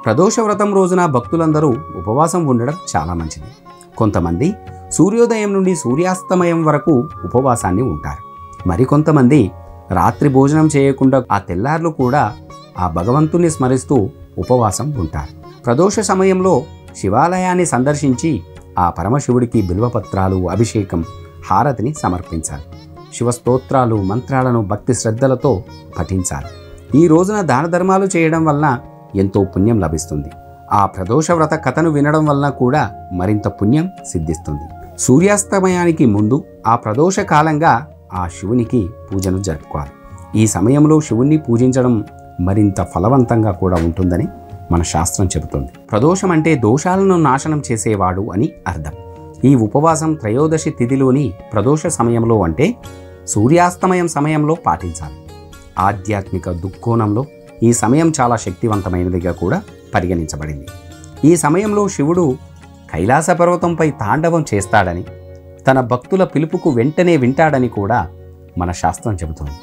ప్రదోష వ్రతం రోజున భక్తులందరూ ఉపవాసం ఉండడం చాలా మంచిది. కొంతమంది సూర్యోదయం నుండి సూర్యాస్తమయం వరకు ఉపవాసాన్ని ఉంటారు. మరికొంతమంది రాత్రి భోజనం చేయకుండా ఆ తెల్లార్లు కూడా ఆ భగవంతుని స్మరిస్తూ ఉపవాసం ఉంటారు. ప్రదోష సమయంలో శివాలయాన్ని సందర్శించి ఆ పరమశివుడికి బిల్వపత్రాలు, అభిషేకం, హారతిని సమర్పించాలి. శివస్తోత్రాలు, మంత్రాలను భక్తి శ్రద్ధలతో పఠించాలి. ఈ రోజున దాన ధర్మాలు చేయడం వలన ఎంతో పుణ్యం లభిస్తుంది. ఆ ప్రదోష వ్రత కథను వినడం వలన కూడా మరింత పుణ్యం సిద్ధిస్తుంది. సూర్యాస్తమయానికి ముందు ఆ ప్రదోష కాలంగా ఆ శివునికి పూజను జరుపుకోవాలి. ఈ సమయంలో శివుణ్ణి పూజించడం మరింత ఫలవంతంగా కూడా ఉంటుందని మన శాస్త్రం చెబుతుంది. ప్రదోషం అంటే దోషాలను నాశనం చేసేవాడు అని అర్థం. ఈ ఉపవాసం త్రయోదశి తిథిలోని ప్రదోష సమయంలో అంటే సూర్యాస్తమయం సమయంలో పాటించాలి. ఆధ్యాత్మిక దుఃఖోణంలో ఈ సమయం చాలా శక్తివంతమైనదిగా కూడా పరిగణించబడింది. ఈ సమయంలో శివుడు కైలాస పర్వతంపై తాండవం చేస్తాడని, తన భక్తుల పిలుపుకు వెంటనే వింటాడని కూడా మన శాస్త్రం చెబుతోంది.